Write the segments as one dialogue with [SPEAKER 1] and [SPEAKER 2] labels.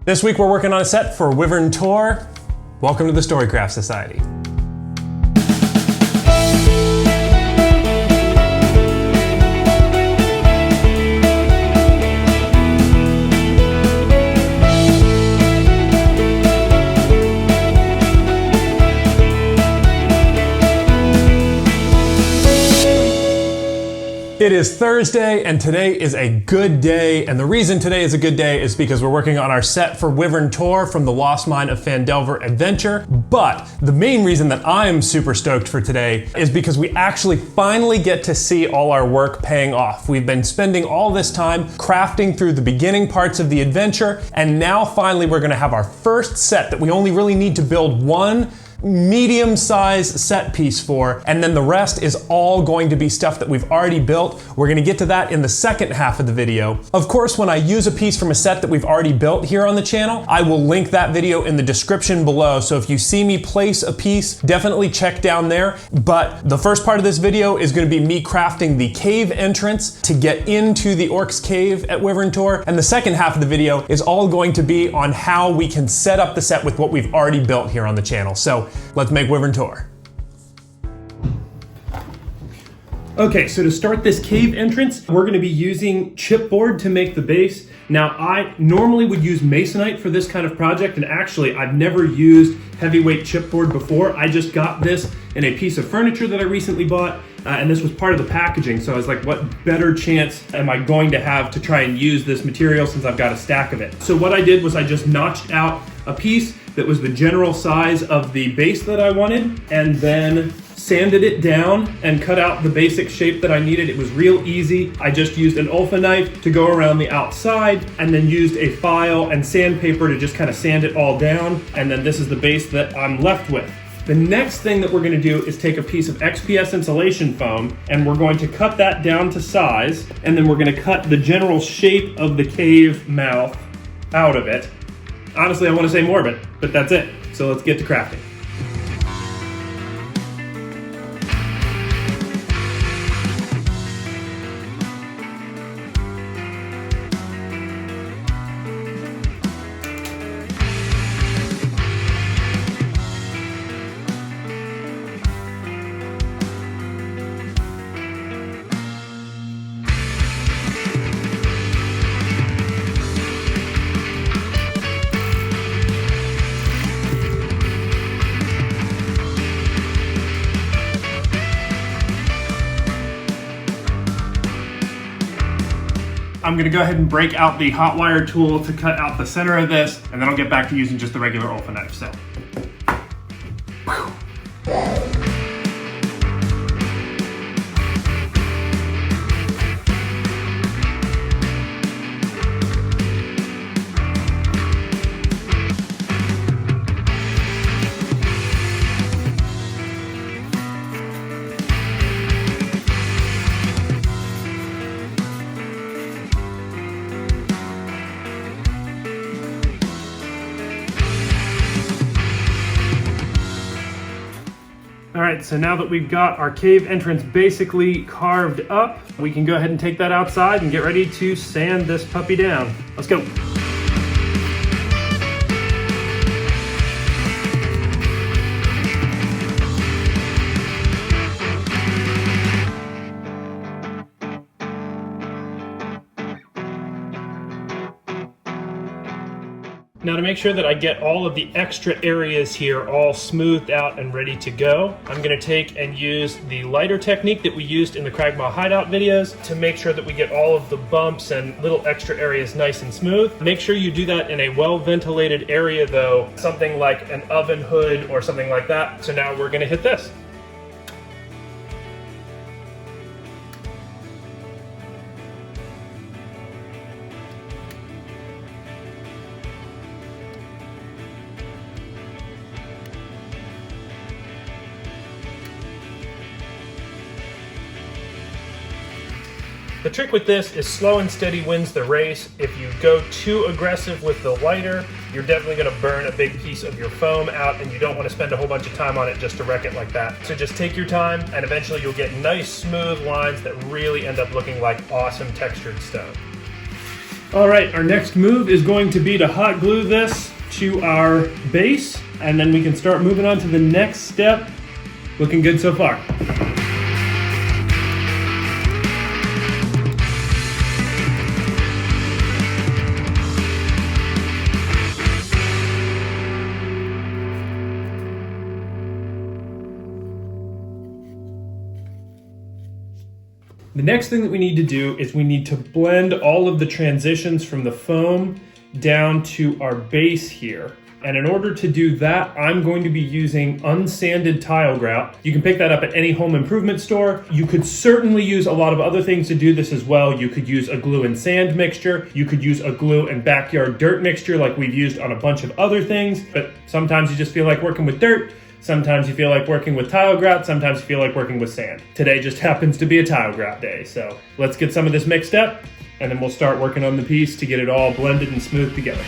[SPEAKER 1] This week we're working on a set for WYVERN TOR. Welcome to the Storycraft Society. It is Thursday, and today is a good day, and the reason today is a good day is because we're working on our set for WYVERN TOR from the Lost Mine of Phandelver adventure. But the main reason that I'm super stoked for today is because we actually finally get to see all our work paying off. We've been spending all this time crafting through the beginning parts of the adventure, and now finally we're gonna have our first set that we only really need to build one medium-sized set piece for, and then the rest is all going to be stuff that we've already built. We're gonna get to that in the second half of the video. Of course, when I use a piece from a set that we've already built here on the channel, I will link that video in the description below, so if you see me place a piece, definitely check down there. But the first part of this video is gonna be me crafting the cave entrance to get into the Orc's Cave at WYVERN TOR, and the second half of the video is all going to be on how we can set up the set with what we've already built here on the channel. So let's make WYVERN TOR. Okay, so to start this cave entrance, we're gonna be using chipboard to make the base. Now, I normally would use masonite for this kind of project, and actually, I've never used heavyweight chipboard before. I just got this in a piece of furniture that I recently bought, and this was part of the packaging, so I was like, what better chance am I going to have to try and use this material since I've got a stack of it? So what I did was I just notched out a piece that was the general size of the base that I wanted, and then sanded it down and cut out the basic shape that I needed. It was real easy. I just used an Olfa knife to go around the outside, and then used a file and sandpaper to just kind of sand it all down, and then this is the base that I'm left with. The next thing that we're going to do is take a piece of XPS insulation foam, and we're going to cut that down to size, and then we're going to cut the general shape of the cave mouth out of it. Honestly, I want to say more of it, but that's it. So let's get to crafting. I'm gonna go ahead and break out the hot wire tool to cut out the center of this, and then I'll get back to using just the regular Olfa knife. So. All right, so now that we've got our cave entrance basically carved up, we can go ahead and take that outside and get ready to sand this puppy down. Let's go. Now, to make sure that I get all of the extra areas here all smoothed out and ready to go, I'm gonna take and use the lighter technique that we used in the Cragmaw hideout videos to make sure that we get all of the bumps and little extra areas nice and smooth. Make sure you do that in a well-ventilated area though, something like an oven hood or something like that. So now we're gonna hit this. The trick with this is slow and steady wins the race. If you go too aggressive with the lighter, you're definitely gonna burn a big piece of your foam out, and you don't wanna spend a whole bunch of time on it just to wreck it like that. So just take your time, and eventually you'll get nice smooth lines that really end up looking like awesome textured stone. All right, our next move is going to be to hot glue this to our base, and then we can start moving on to the next step. Looking good so far. The next thing that we need to do is we need to blend all of the transitions from the foam down to our base here. And in order to do that, I'm going to be using unsanded tile grout. You can pick that up at any home improvement store. You could certainly use a lot of other things to do this as well. You could use a glue and sand mixture. You could use a glue and backyard dirt mixture like we've used on a bunch of other things. But sometimes you just feel like working with dirt. Sometimes you feel like working with tile grout, sometimes you feel like working with sand. Today just happens to be a tile grout day, so let's get some of this mixed up, and then we'll start working on the piece to get it all blended and smooth together.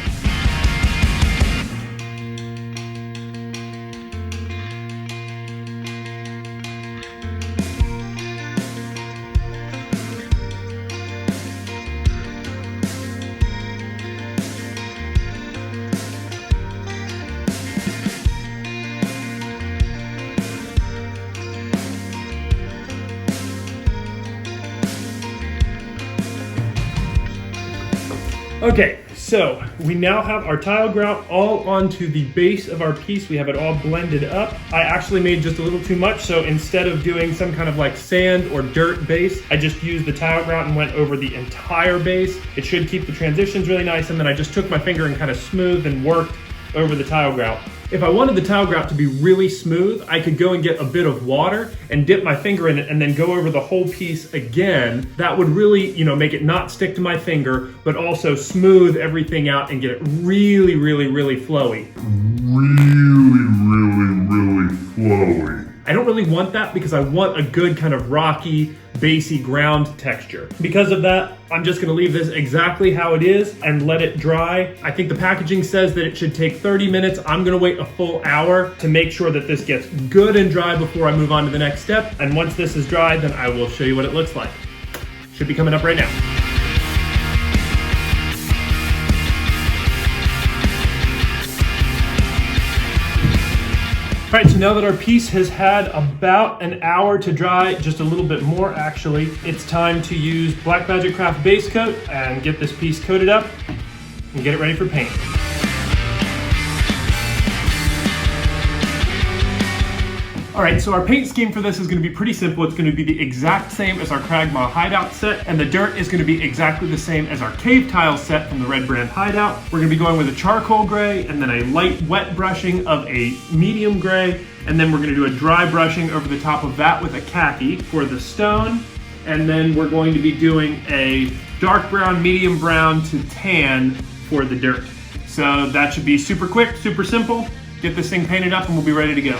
[SPEAKER 1] Okay, so we now have our tile grout all onto the base of our piece. We have it all blended up. I actually made just a little too much, so instead of doing some kind of like sand or dirt base, I just used the tile grout and went over the entire base. It should keep the transitions really nice, and then I just took my finger and kind of smoothed and worked over the tile grout. If I wanted the tile grout to be really smooth, I could go and get a bit of water and dip my finger in it and then go over the whole piece again. That would really, make it not stick to my finger, but also smooth everything out and get it really, really, really flowy. Really flowy. I don't really want that because I want a good kind of rocky, bassy ground texture. Because of that, I'm just gonna leave this exactly how it is and let it dry. I think the packaging says that it should take 30 minutes. I'm gonna wait a full hour to make sure that this gets good and dry before I move on to the next step. And once this is dry, then I will show you what it looks like. Should be coming up right now. All right, so now that our piece has had about an hour to dry, just a little bit more actually, it's time to use Black Magic Craft base coat and get this piece coated up and get it ready for paint. All right, so our paint scheme for this is gonna be pretty simple. It's gonna be the exact same as our Cragmaw hideout set, and the dirt is gonna be exactly the same as our cave tile set from the Red Brand hideout. We're gonna be going with a charcoal gray, and then a light wet brushing of a medium gray, and then we're gonna do a dry brushing over the top of that with a khaki for the stone, and then we're going to be doing a dark brown, medium brown to tan for the dirt. So that should be super quick, super simple. Get this thing painted up and we'll be ready to go.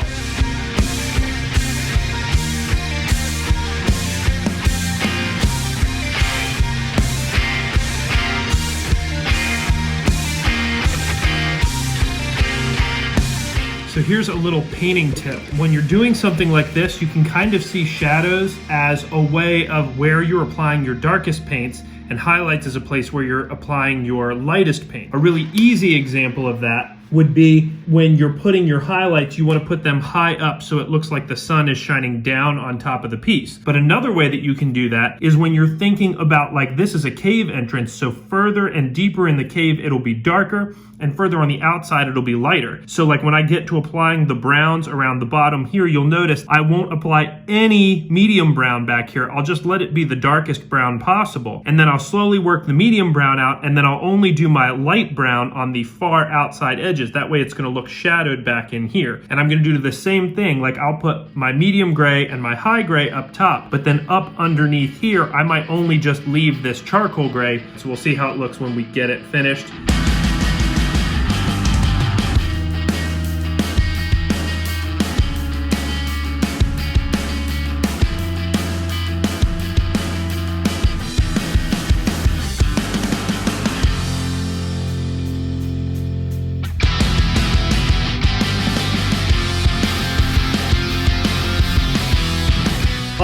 [SPEAKER 1] So here's a little painting tip. When you're doing something like this, you can kind of see shadows as a way of where you're applying your darkest paints, and highlights as a place where you're applying your lightest paint. A really easy example of that would be when you're putting your highlights, you want to put them high up so it looks like the sun is shining down on top of the piece. But another way that you can do that is when you're thinking about, like, this is a cave entrance, so further and deeper in the cave it'll be darker, and further on the outside it'll be lighter. So like when I get to applying the browns around the bottom here, you'll notice I won't apply any medium brown back here. I'll just let it be the darkest brown possible, and then I'll slowly work the medium brown out, and then I'll only do my light brown on the far outside edges. That way it's going to look shadowed back in here. And I'm going to do the same thing. Like, I'll put my medium gray and my high gray up top, but then up underneath here I might only just leave this charcoal gray. So we'll see how it looks when we get it finished.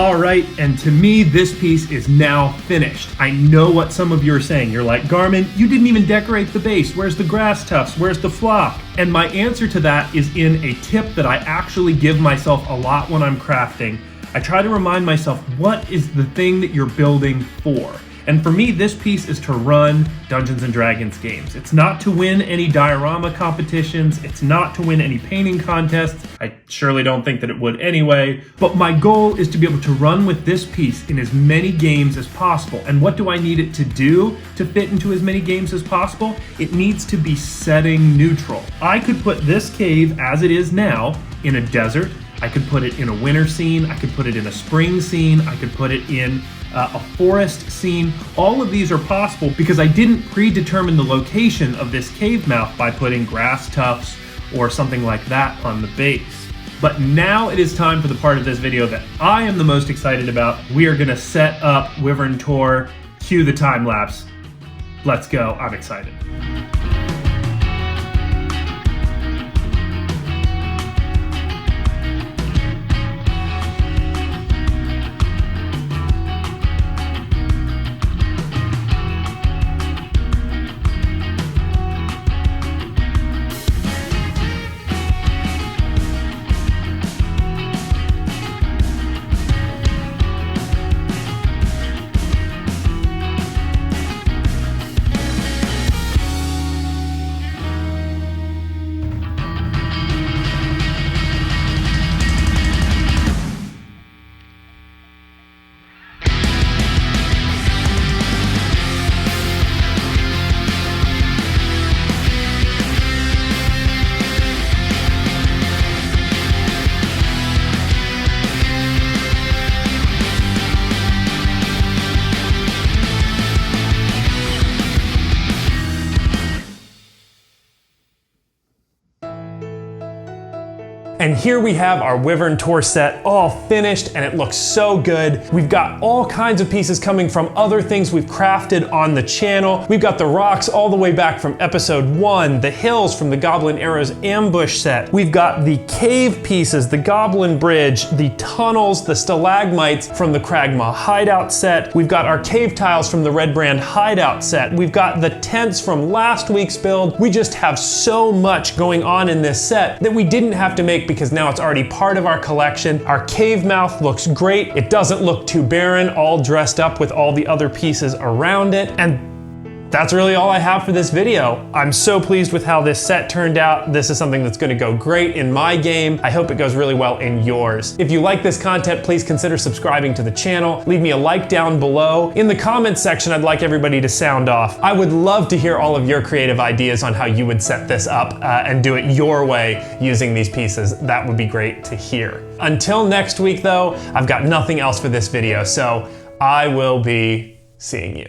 [SPEAKER 1] All right, and to me, this piece is now finished. I know what some of you are saying. You're like, Garmin, you didn't even decorate the base. Where's the grass tufts? Where's the flock? And my answer to that is in a tip that I actually give myself a lot when I'm crafting. I try to remind myself, what is the thing that you're building for? And for me, this piece is to run Dungeons & Dragons games. It's not to win any diorama competitions. It's not to win any painting contests. I surely don't think that it would anyway. But my goal is to be able to run with this piece in as many games as possible. And what do I need it to do to fit into as many games as possible? It needs to be setting neutral. I could put this cave as it is now in a desert. I could put it in a winter scene. I could put it in a spring scene. I could put it in a forest scene. All of these are possible because I didn't predetermine the location of this cave mouth by putting grass tufts or something like that on the base. But now it is time for the part of this video that I am the most excited about. We are gonna set up Wyvern Tor. Cue the time lapse. Let's go, I'm excited. And here we have our Wyvern Tor set all finished, and it looks so good. We've got all kinds of pieces coming from other things we've crafted on the channel. We've got the rocks all the way back from episode 1, the hills from the Goblin Arrows ambush set. We've got the cave pieces, the Goblin Bridge, the tunnels, the stalagmites from the Kragmaw hideout set. We've got our cave tiles from the Red Brand hideout set. We've got the tents from last week's build. We just have so much going on in this set that we didn't have to make because now it's already part of our collection. Our cave mouth looks great. It doesn't look too barren, all dressed up with all the other pieces around it. And that's really all I have for this video. I'm so pleased with how this set turned out. This is something that's gonna go great in my game. I hope it goes really well in yours. If you like this content, please consider subscribing to the channel. Leave me a like down below. In the comments section, I'd like everybody to sound off. I would love to hear all of your creative ideas on how you would set this up and do it your way using these pieces. That would be great to hear. Until next week though, I've got nothing else for this video, so I will be seeing you.